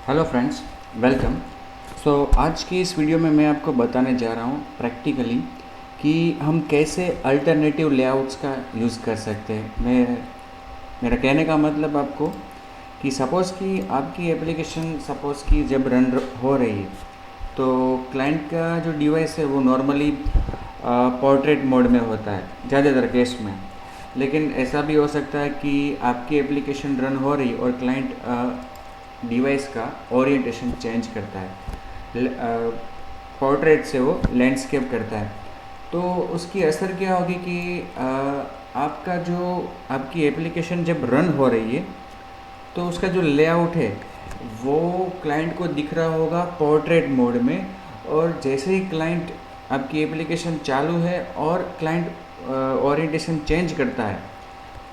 Hello friends, welcome. आज की इस वीडियो में मैं आपको बताने जा रहा हूँ प्रैक्टिकली कि हम कैसे अल्टरनेटिव लेआउट्स का यूज़ कर सकते हैं। मेरा कहने का मतलब आपको कि सपोज़ कि आपकी एप्लीकेशन सपोज़ कि जब रन हो रही है तो क्लाइंट का जो डिवाइस है वो नॉर्मली पोर्ट्रेट मोड में होता है ज़्यादातर केस में। लेकिन ऐसा भी हो सकता है कि आपकी एप्लीकेशन रन हो रही और क्लाइंट डिवाइस का ओरिएंटेशन चेंज करता है, पोर्ट्रेट से वो लैंडस्केप करता है। तो उसकी असर क्या होगी कि आपका जो आपकी एप्लीकेशन जब रन हो रही है तो उसका जो लेआउट है वो क्लाइंट को दिख रहा होगा पोर्ट्रेट मोड में। और जैसे ही क्लाइंट आपकी एप्लीकेशन चालू है और क्लाइंट ओरिएंटेशन चेंज करता है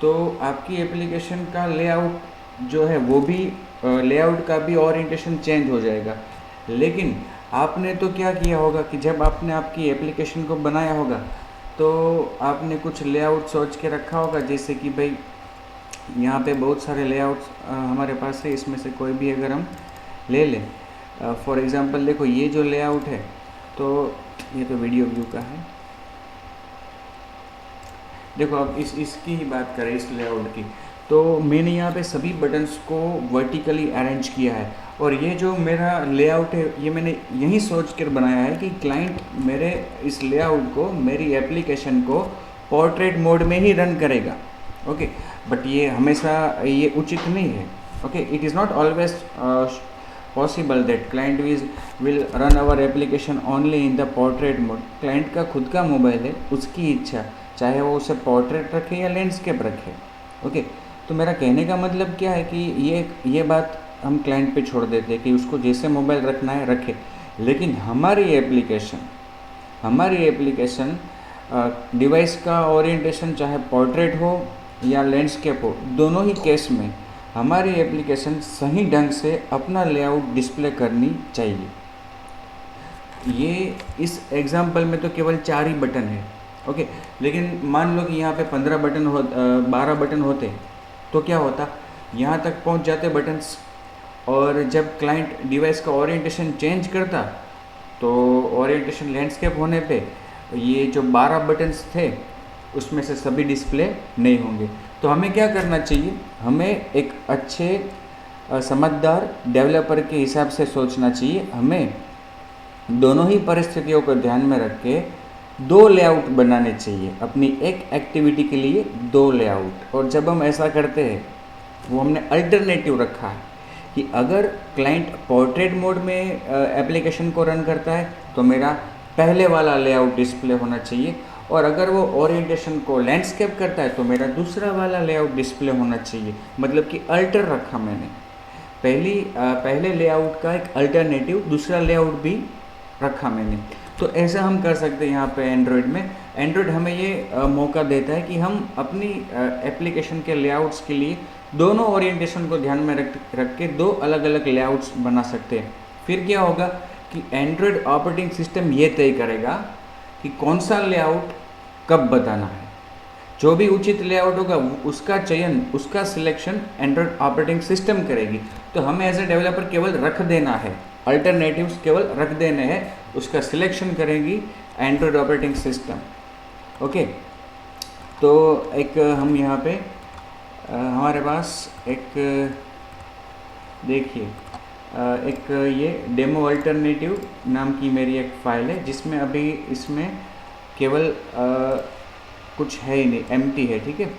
तो आपकी एप्लीकेशन का लेआउट जो है वो भी लेआउट का भी ओरिएंटेशन चेंज हो जाएगा। लेकिन आपने तो क्या किया होगा कि जब आपने आपकी एप्लीकेशन को बनाया होगा तो आपने कुछ लेआउट सोच के रखा होगा, जैसे कि भाई यहाँ पे बहुत सारे लेआउट्स हमारे पास है, इसमें से कोई भी अगर हम ले लें। फॉर एग्ज़ाम्पल देखो ये जो लेआउट है तो ये तो वीडियो व्यू का है। देखो अब इसकी ही बात करें, इस लेआउट की, तो मैंने यहाँ पे सभी बटन्स को वर्टिकली अरेंज किया है। और ये जो मेरा लेआउट है ये मैंने यही सोच कर बनाया है कि क्लाइंट मेरे इस लेआउट को, मेरी एप्लीकेशन को पोर्ट्रेट मोड में ही रन करेगा। ओके, बट ये हमेशा ये उचित नहीं है। Okay, it is not always possible that client will run our application only in the portrait mode. Client का खुद का मोबाइल है, उसकी इच्छा, चाहे वो उसे पोर्ट्रेट रखे या लैंडस्केप रखे। ओके, तो मेरा कहने का मतलब क्या है कि ये बात हम क्लाइंट पे छोड़ देते हैं कि उसको जैसे मोबाइल रखना है रखे। लेकिन हमारी एप्लीकेशन डिवाइस का ओरिएंटेशन चाहे पोर्ट्रेट हो या लैंडस्केप हो, दोनों ही केस में हमारी एप्लीकेशन सही ढंग से अपना लेआउट डिस्प्ले करनी चाहिए। ये इस एग्जांपल में तो केवल 4 ही बटन है। ओके, लेकिन मान लो कि यहाँ पे 12 बटन होते तो क्या होता, यहाँ तक पहुँच जाते बटन्स। और जब क्लाइंट डिवाइस का ओरिएंटेशन चेंज करता तो ओरिएंटेशन लैंडस्केप होने पे ये जो 12 बटन्स थे उसमें से सभी डिस्प्ले नहीं होंगे। तो हमें क्या करना चाहिए, हमें एक अच्छे समझदार डेवलपर के हिसाब से सोचना चाहिए। हमें दोनों ही परिस्थितियों को ध्यान में रख के 2 लेआउट बनाने चाहिए, अपनी एक एक्टिविटी के लिए 2 लेआउट। और जब हम ऐसा करते हैं वो हमने अल्टरनेटिव रखा है कि अगर क्लाइंट पोर्ट्रेट मोड में एप्लीकेशन को रन करता है तो मेरा पहले वाला लेआउट डिस्प्ले होना चाहिए, और अगर वो ओरिएंटेशन को लैंडस्केप करता है तो मेरा दूसरा वाला लेआउट डिस्प्ले होना चाहिए। मतलब कि अल्टर रखा मैंने, पहले लेआउट का एक अल्टरनेटिव दूसरा लेआउट भी रखा मैंने। तो ऐसा हम कर सकते हैं। यहाँ पे एंड्रॉयड हमें ये मौका देता है कि हम अपनी एप्लीकेशन के लेआउट्स के लिए दोनों ओरिएंटेशन को ध्यान में रख के 2 अलग अलग लेआउट्स बना सकते हैं। फिर क्या होगा कि एंड्रॉयड ऑपरेटिंग सिस्टम ये तय करेगा कि कौन सा लेआउट कब बताना है। जो भी उचित लेआउट होगा उसका चयन, उसका सिलेक्शन एंड्रॉयड ऑपरेटिंग सिस्टम करेगी। तो हमें एज ए डेवलपर केवल रख देना है, अल्टरनेटिव्स केवल रख देने हैं, उसका सिलेक्शन करेगी एंड्रॉयड ऑपरेटिंग सिस्टम। ओके, तो एक हम यहाँ पे हमारे पास एक देखिए एक ये डेमो अल्टरनेटिव नाम की मेरी एक फ़ाइल है जिसमें अभी इसमें केवल कुछ है ही नहीं, एम्प्टी है। ठीक है,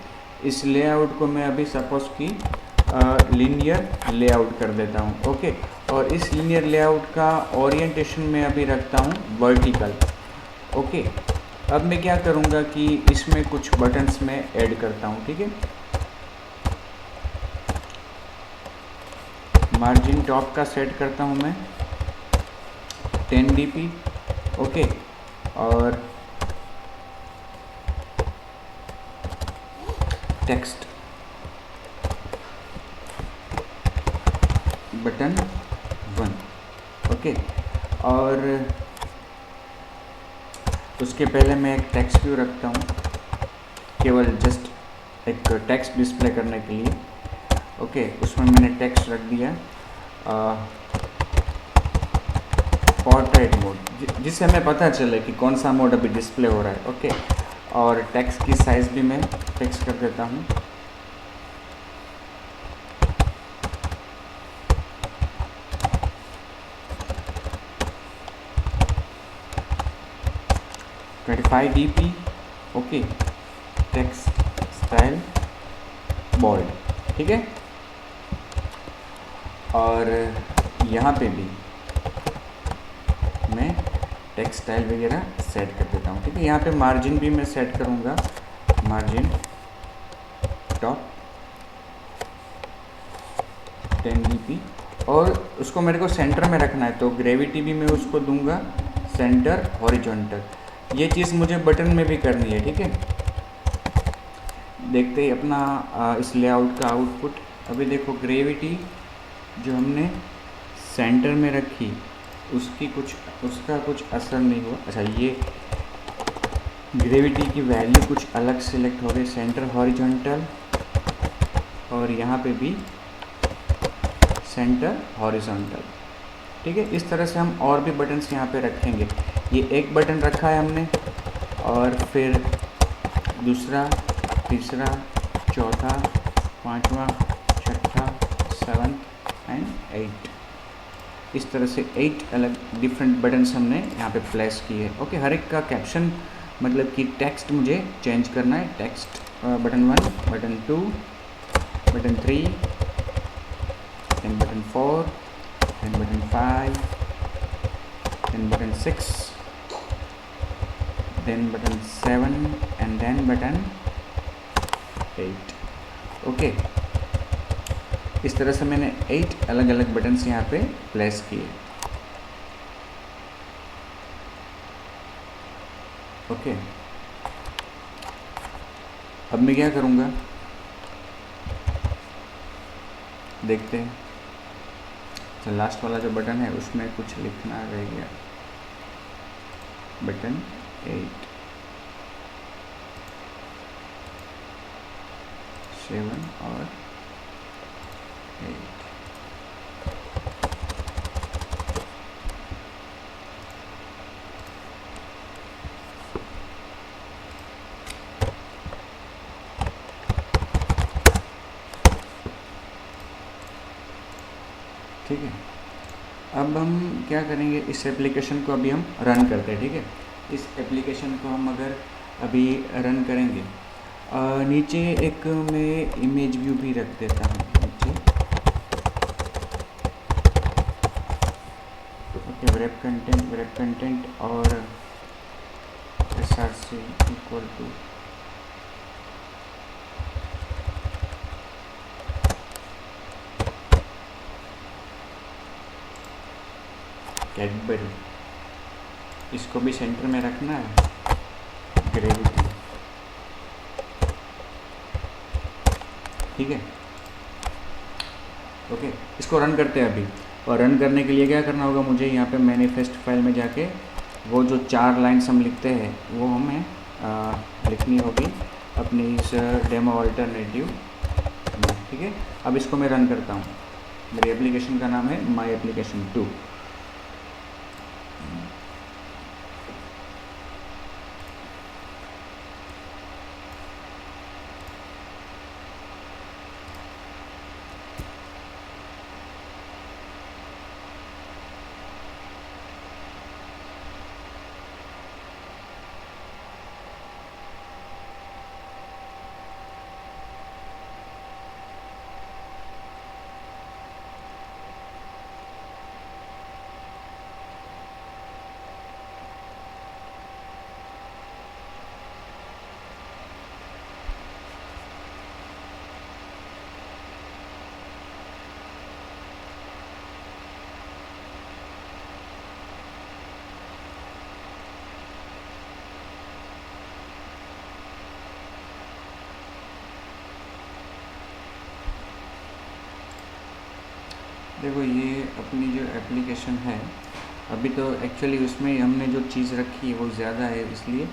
इस लेआउट को मैं अभी सपोज की लीनियर लेआउट कर देता हूँ। ओके, और इस लीनियर लेआउट का ओरिएंटेशन में अभी रखता हूँ वर्टिकल। ओके, अब मैं क्या करूँगा कि इसमें कुछ बटन्स में ऐड करता हूँ। ठीक है, मार्जिन टॉप का सेट करता हूँ मैं 10 dp। ओके, और टेक्स्ट बटन 1। ओके, और उसके पहले मैं एक टेक्स्ट व्यू रखता हूँ, केवल जस्ट एक टेक्स्ट डिस्प्ले करने के लिए। ओके, उसमें मैंने टेक्स्ट रख दिया पोर्ट्रेट मोड, जिससे हमें पता चले कि कौन सा मोड अभी डिस्प्ले हो रहा है। ओके, और टेक्स्ट की साइज़ भी मैं फिक्स कर देता हूँ। DP। Okay, text style bold, ठीक है। और यहाँ पे भी मैं टेक्स्ट स्टाइल वगैरह सेट कर देता हूँ, ठीक है। यहाँ पे मार्जिन भी मैं सेट करूँगा, मार्जिन टॉप 10 dp, और उसको मेरे को सेंटर में रखना है, तो ग्रेविटी भी मैं उसको दूंगा सेंटर हॉरिजॉन्टल। ये चीज़ मुझे बटन में भी करनी है, ठीक है। देखते ही अपना इस लेआउट का आउटपुट। अभी देखो ग्रेविटी जो हमने सेंटर में रखी उसका कुछ असर नहीं हुआ। अच्छा, ये ग्रेविटी की वैल्यू कुछ अलग सिलेक्ट हो गई, सेंटर हॉरिजॉन्टल, और यहाँ पे भी सेंटर हॉरिजॉन्टल, ठीक है। इस तरह से हम और भी बटन्स यहाँ पे रखेंगे। ये एक बटन रखा है हमने, और फिर दूसरा, तीसरा, चौथा, पांचवा, छठा, 7th एंड 8, इस तरह से 8 अलग डिफरेंट बटन्स हमने यहाँ पे प्लेस किए। ओके, हर एक का कैप्शन मतलब कि टेक्स्ट मुझे चेंज करना है। Text button 1, button 2, button 3, then button 4, then button 5, then button 6, then button 7 and then button 8। Okay, इस तरह से मैंने 8 अलग अलग बटन्स यहाँ पे प्लेस किए। ओके, अब मैं क्या करूँगा देखते हैं। तो लास्ट वाला जो बटन है उसमें कुछ लिखना रह गया, बटन 8, 7 और 8। ठीक है, अब हम क्या करेंगे, इस एप्लीकेशन को अभी हम रन करते हैं, ठीक है। इस एप्लीकेशन को हम अगर अभी रन करेंगे, नीचे एक मैं इमेज व्यू भी रख देता हूँ नीचे। ओके, वेब कंटेंट और src इक्वल टू कैडबरी, इसको भी सेंटर में रखना है, ग्रेविटी, ठीक है। ओके, इसको रन करते हैं अभी। और रन करने के लिए क्या करना होगा, मुझे यहाँ पे मैनिफेस्ट फाइल में जाके वो जो 4 लाइन्स हम लिखते हैं वो हमें लिखनी होगी अपनी इस डेमो अल्टरनेटिव में, ठीक है। अब इसको मैं रन करता हूँ। मेरी एप्लीकेशन का नाम है माई एप्लीकेशन 2। देखो, ये अपनी जो एप्लीकेशन है अभी तो एक्चुअली उसमें हमने जो चीज़ रखी है वो ज़्यादा है, इसलिए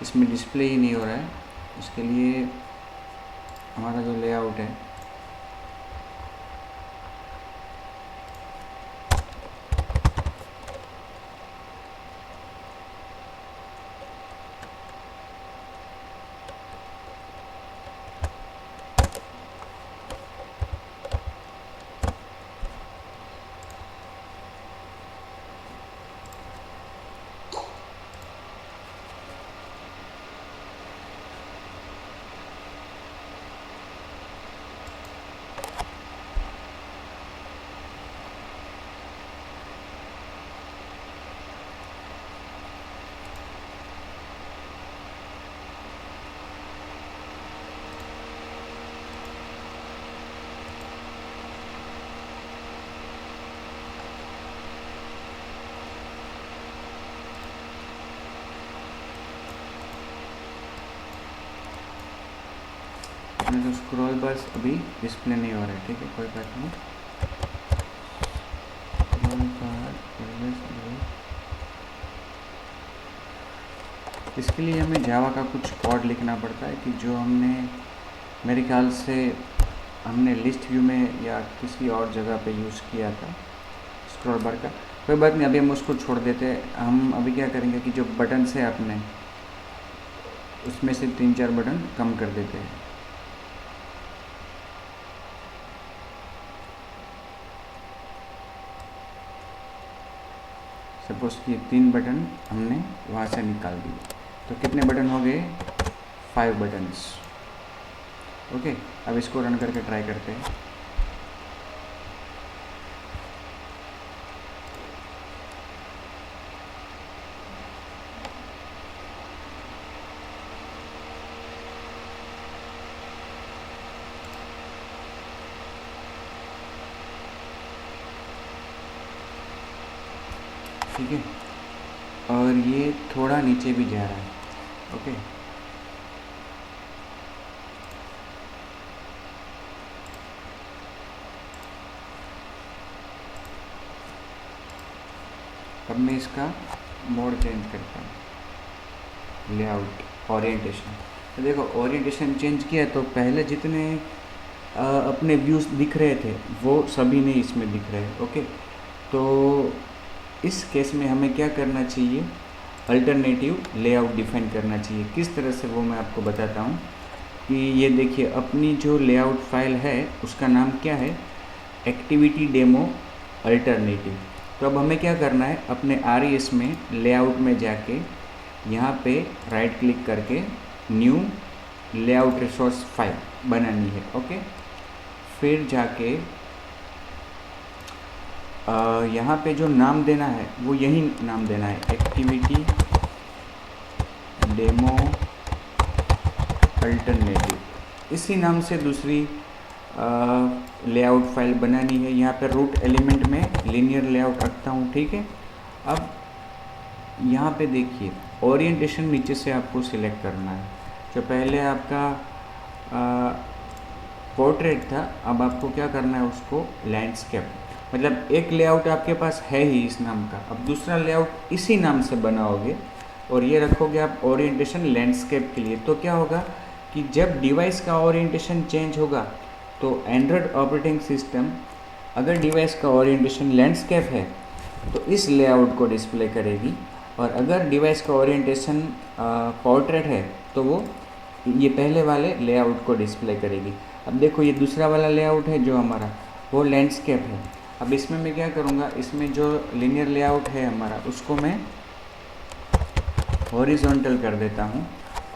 इसमें डिस्प्ले ही नहीं हो रहा है। उसके लिए हमारा जो लेआउट है में तो स्क्रॉल बार्स अभी डिस्प्ले नहीं हो रहा है, ठीक है, कोई बात नहीं। स्क्रॉल बार इसके लिए हमें जावा का कुछ कोड लिखना पड़ता है कि जो हमने मेरे ख्याल से हमने लिस्ट व्यू में या किसी और जगह पे यूज़ किया था स्क्रॉल बार का। कोई बात नहीं, अभी हम उसको छोड़ देते हैं। हम अभी क्या करेंगे कि जो बटन है अपने उसमें से 3-4 बटन कम कर देते हैं। सपोज ये 3 बटन हमने वहाँ से निकाल दिए, तो कितने बटन हो गए? 5 बटन्स। ओके, अब इसको रन करके ट्राई करते हैं। ठीक है, और ये थोड़ा नीचे भी जा रहा है। ओके, अब मैं इसका मोड चेंज करता हूँ, लेआउट, ओरिएंटेशन। तो देखो ओरिएंटेशन चेंज किया तो पहले जितने अपने व्यूज़ दिख रहे थे वो सभी नहीं इसमें दिख रहे। ओके, तो इस केस में हमें क्या करना चाहिए? अल्टरनेटिव लेआउट डिफाइन करना चाहिए। किस तरह से वो मैं आपको बताता हूँ कि ये देखिए अपनी जो लेआउट फाइल है उसका नाम क्या है? Activity demo alternative. तो अब हमें क्या करना है? अपने RES में लेआउट में जाके यहाँ पे राइट क्लिक करके न्यू लेआउट रिसोर्स फाइल बनानी है। ओके, फिर जाके यहाँ पे जो नाम देना है वो यही नाम देना है, एक्टिविटी डेमो अल्टरनेटिव। इसी नाम से दूसरी लेआउट फाइल बनानी है। यहाँ पे रूट एलिमेंट में लीनियर लेआउट रखता हूँ। ठीक है, अब यहाँ पे देखिए ओरिएंटेशन नीचे से आपको सिलेक्ट करना है। जो पहले आपका पोर्ट्रेट था, अब आपको क्या करना है? उसको लैंडस्केप, मतलब एक लेआउट आपके पास है ही इस नाम का, अब दूसरा लेआउट इसी नाम से बनाओगे और ये रखोगे आप ओरिएंटेशन लैंडस्केप के लिए। तो क्या होगा कि जब डिवाइस का ओरिएंटेशन चेंज होगा तो एंड्रॉयड ऑपरेटिंग सिस्टम अगर डिवाइस का ओरिएंटेशन लैंडस्केप है तो इस लेआउट को डिस्प्ले करेगी, और अगर डिवाइस का ओरिएंटेशन पोर्ट्रेट है तो वो ये पहले वाले लेआउट को डिस्प्ले करेगी। अब देखो ये दूसरा वाला लेआउट है जो हमारा, वो लैंडस्केप है। अब इसमें मैं क्या करूँगा? इसमें जो लीनियर लेआउट है हमारा उसको मैं हॉरिजॉन्टल कर देता हूँ,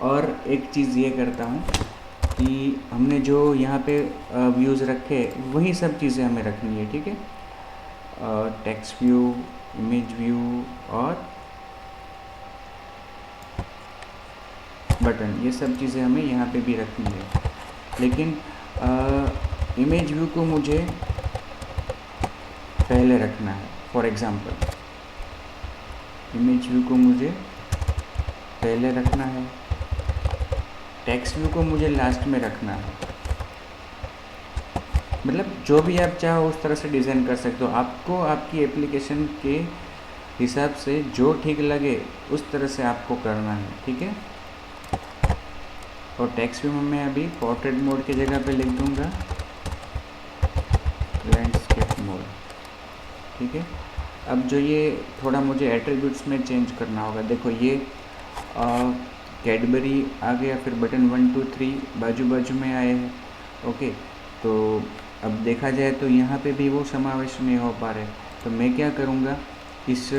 और एक चीज़ ये करता हूँ कि हमने जो यहाँ पे व्यूज़ रखे वही सब चीज़ें हमें रखनी है। ठीक है, टेक्स्ट व्यू, इमेज व्यू और बटन, ये सब चीज़ें हमें यहाँ पे भी रखनी है। लेकिन इमेज व्यू को मुझे पहले रखना है। फॉर एग्ज़ाम्पल इमेज व्यू को मुझे पहले रखना है, टेक्स्ट व्यू को मुझे लास्ट में रखना है। मतलब जो भी आप चाहो उस तरह से डिज़ाइन कर सकते हो, आपको आपकी एप्लीकेशन के हिसाब से जो ठीक लगे उस तरह से आपको करना है। ठीक है, और टेक्स्ट व्यू में मैं अभी पोर्ट्रेट मोड की जगह पे लिख दूंगा लैंडस्केप मोड। ठीक है, अब जो ये थोड़ा मुझे एट्रीब्यूट्स में चेंज करना होगा। देखो ये कैडबरी आ गया, फिर बटन 1 2 3 बाजू बाजू में आए हैं। ओके, तो अब देखा जाए तो यहाँ पे भी वो समावेश नहीं हो पा रहे, तो मैं क्या करूँगा? इस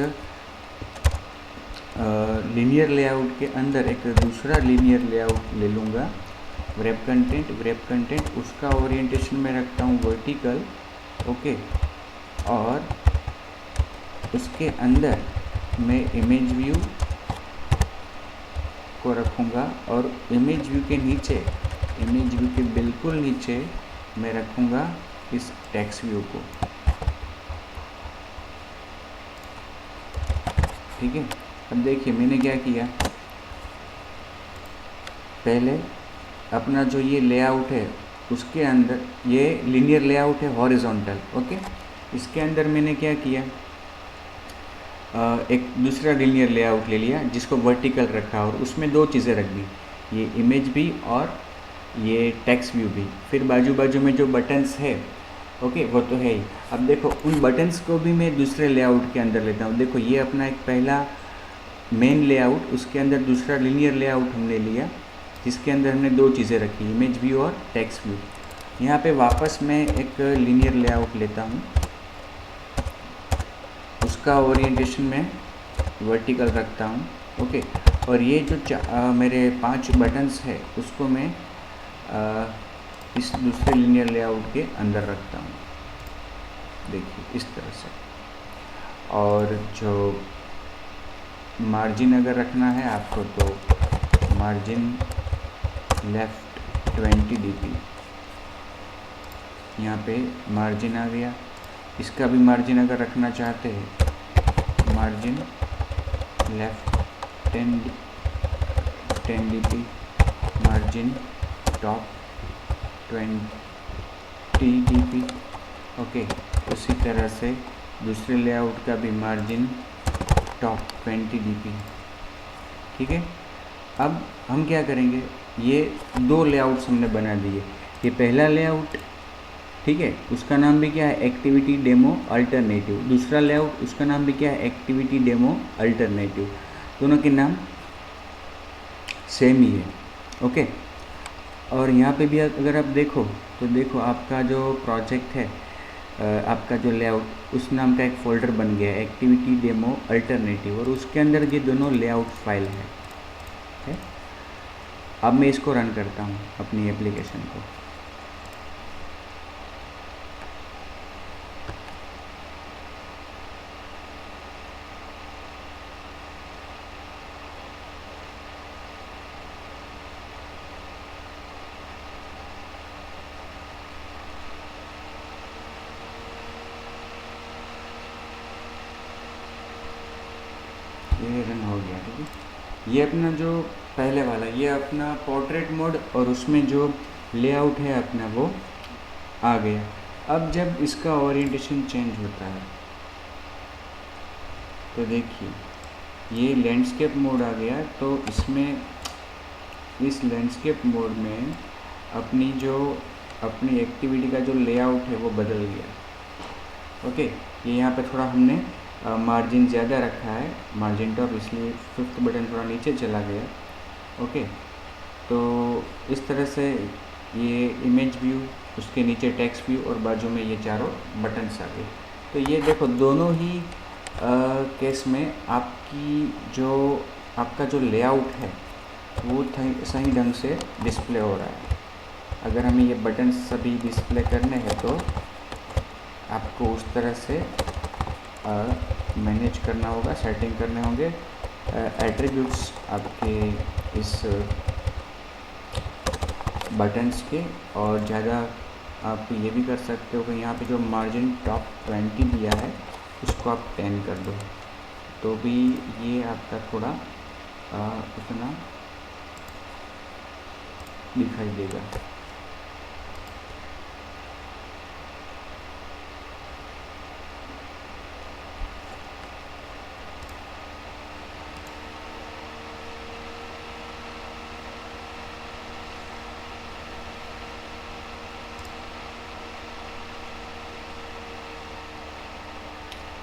लीनियर लेआउट के अंदर एक दूसरा लीनियर लेआउट ले लूँगा, व्रैप कंटेंट, उसका ओरिएंटेशन में रखता हूँ वर्टिकल। ओके, और उसके अंदर मैं इमेज व्यू को रखूँगा, और इमेज व्यू के नीचे, इमेज व्यू के बिल्कुल नीचे मैं रखूँगा इस टेक्स्ट व्यू को। ठीक है, अब देखिए मैंने क्या किया, पहले अपना जो ये लेआउट है उसके अंदर ये लीनियर लेआउट है हॉरिजॉन्टल, ओके। इसके अंदर मैंने क्या किया, एक दूसरा लीनियर लेआउट ले लिया जिसको वर्टिकल रखा और उसमें दो चीज़ें रख दी, ये इमेज भी और ये टेक्स्ट व्यू भी। फिर बाजू बाजू में जो बटन्स है, ओके, वो तो है ही। अब देखो उन बटन्स को भी मैं दूसरे लेआउट के अंदर लेता हूँ। देखो ये अपना एक पहला मेन लेआउट, उसके अंदर दूसरा लीनियर लेआउट हमने लिया जिसके अंदर हमने दो चीज़ें रखी, इमेज व्यू और टेक्स्ट व्यू। यहाँ पे वापस मैं एक लीनियर लेआउट लेता हूँ, उसका ओरिएंटेशन मैं वर्टिकल रखता हूँ, ओके। और ये जो मेरे 5 बटन्स है उसको मैं इस दूसरे लीनियर लेआउट के अंदर रखता हूँ, देखिए इस तरह से। और जो मार्जिन अगर रखना है आपको तो मार्जिन लेफ़्ट 20 dp, यहाँ पे मार्जिन आ गया। इसका भी मार्जिन अगर रखना चाहते हैं margin left 10 dp, margin top 20 dp, okay. उसी तरह से दूसरे लेआउट का भी मार्जिन टॉप 20 dp, ठीक है। अब हम क्या करेंगे, ये दो लेआउट्स हमने बना दिए। ये पहला लेआउट, ठीक है, उसका नाम भी क्या है, एक्टिविटी डेमो अल्टरनेटिव। दूसरा लेआउट उसका नाम भी क्या है, एक्टिविटी डेमो अल्टरनेटिव। दोनों के नाम सेम ही है, ओके। और यहाँ पे भी अगर आप देखो तो देखो आपका जो प्रोजेक्ट है, आपका जो लेआउट, उस नाम का एक फ़ोल्डर बन गया है, एक्टिविटी डेमो अल्टरनेटिव, और उसके अंदर ये दोनों लेआउट फाइल है। अब मैं इसको रन करता हूँ अपनी एप्लीकेशन को। ये रन हो गया, ठीक है। ये अपना जो पहले वाला, ये अपना पोर्ट्रेट मोड और उसमें जो लेआउट है अपना वो आ गया। अब जब इसका ओरिएंटेशन चेंज होता है तो देखिए ये लैंडस्केप मोड आ गया, तो इसमें इस लैंडस्केप मोड में अपनी एक्टिविटी का जो लेआउट है वो बदल गया, ओके। ये यहाँ पे थोड़ा हमने मार्जिन ज़्यादा रखा है, मार्जिन टॉप, इसलिए 5th बटन थोड़ा नीचे चला गया, ओके। तो इस तरह से ये इमेज व्यू, उसके नीचे टेक्स्ट व्यू और बाजू में ये चारों बटन्स आ गए। तो ये देखो दोनों ही केस में आपका जो लेआउट है वो सही ढंग से डिस्प्ले हो रहा है। अगर हमें ये बटन्स सभी डिस्प्ले करने हैं तो आपको उस तरह से मैनेज करना होगा, सेटिंग करने होंगे एट्रीब्यूट्स आपके इस बटन्स के। और ज़्यादा आप ये भी कर सकते हो कि यहाँ पे जो मार्जिन टॉप 20 दिया है उसको आप 10 कर दो, तो भी ये आपका थोड़ा उतना दिखाई देगा।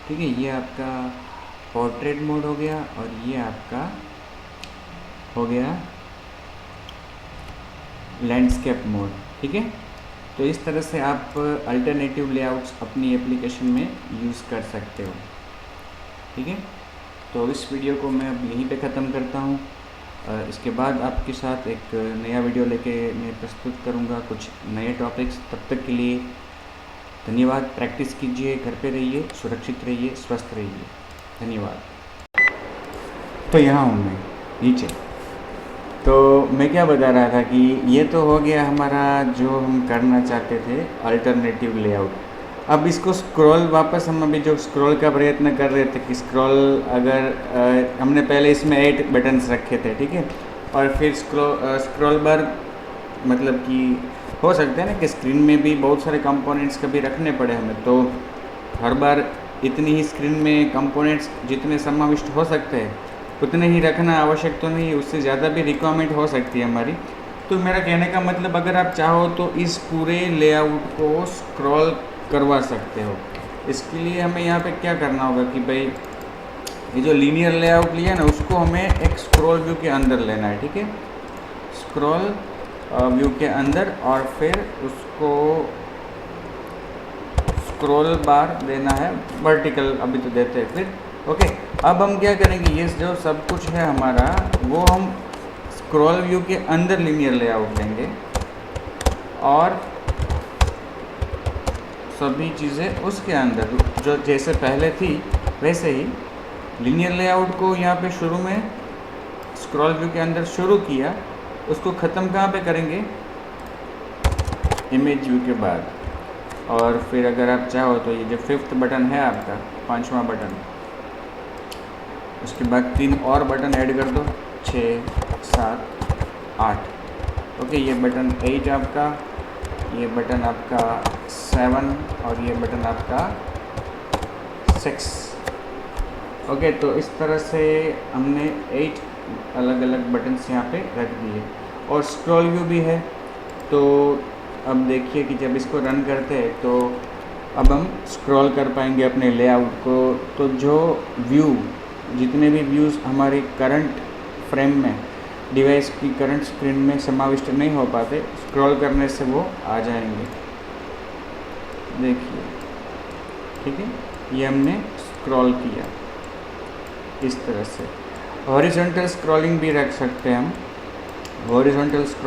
ठीक है, ये आपका पोर्ट्रेट मोड हो गया और ये आपका हो गया लैंडस्केप मोड, ठीक है। तो इस तरह से आप अल्टरनेटिव लेआउट्स अपनी एप्लीकेशन में यूज़ कर सकते हो, ठीक है। तो इस वीडियो को मैं अब यहीं पे ख़त्म करता हूँ। इसके बाद आपके साथ एक नया वीडियो लेके मैं प्रस्तुत करूँगा कुछ नए टॉपिक्स। तब तक के लिए धन्यवाद। प्रैक्टिस कीजिए, घर पे रहिए, सुरक्षित रहिए, स्वस्थ रहिए। धन्यवाद। तो यहाँ हूँ मैं नीचे। तो मैं क्या बता रहा था कि ये तो हो गया हमारा जो हम करना चाहते थे अल्टरनेटिव लेआउट। अब इसको स्क्रॉल, वापस हम अभी जो स्क्रॉल का प्रयत्न कर रहे थे कि स्क्रॉल अगर हमने पहले इसमें 8 बटन्स रखे थे, ठीक है। और फिर स्क्रॉल बार मतलब कि हो सकता है ना कि स्क्रीन में भी बहुत सारे कंपोनेंट्स कभी रखने पड़े हमें, तो हर बार इतनी ही स्क्रीन में कंपोनेंट्स जितने समाविष्ट हो सकते हैं उतने ही रखना आवश्यक तो नहीं, उससे ज़्यादा भी रिक्वायरमेंट हो सकती है हमारी। तो मेरा कहने का मतलब, अगर आप चाहो तो इस पूरे लेआउट को स्क्रॉल करवा सकते हो। इसके लिए हमें यहाँ पे क्या करना होगा कि भाई ये जो लीनियर लेआउट लिया ना, उसको हमें एक स्क्रॉल व्यू के अंदर लेना है, ठीक है। स्क्रॉल व्यू के अंदर, और फिर उसको स्क्रॉल बार देना है, वर्टिकल अभी तो देते हैं फिर। ओके, अब हम क्या करेंगे, ये जो सब कुछ है हमारा, वो हम स्क्रॉल व्यू के अंदर लीनियर लेआउट लेंगे और सभी चीज़ें उसके अंदर जो जैसे पहले थी वैसे ही लीनियर लेआउट को यहाँ पे शुरू में स्क्रॉल व्यू के अंदर शुरू किया, उसको ख़त्म कहाँ पे करेंगे, इमेज व्यू के बाद। और फिर अगर आप चाहो तो ये जो 5th बटन है आपका, 5वां बटन, उसके बाद 3 और बटन ऐड कर दो, 6, 7, 8। ओके, ये बटन 8 आपका, ये बटन आपका 7 और ये बटन आपका 6। ओके, तो इस तरह से हमने 8 अलग अलग बटन्स यहाँ पे रख दिए। और स्क्रॉल व्यू भी है, तो अब देखिए कि जब इसको रन करते हैं तो अब हम स्क्रॉल कर पाएंगे अपने लेआउट को। तो जो व्यू, जितने भी व्यूज़ हमारे करंट फ्रेम में, डिवाइस की करंट स्क्रीन में समाविष्ट नहीं हो पाते, स्क्रॉल करने से वो आ जाएंगे। देखिए, ठीक है, ये हमने स्क्रॉल किया इस तरह से। हॉरिजॉन्टल स्क्रॉलिंग भी रख सकते हैं हम, हॉरिजॉन्टल स्क्रॉल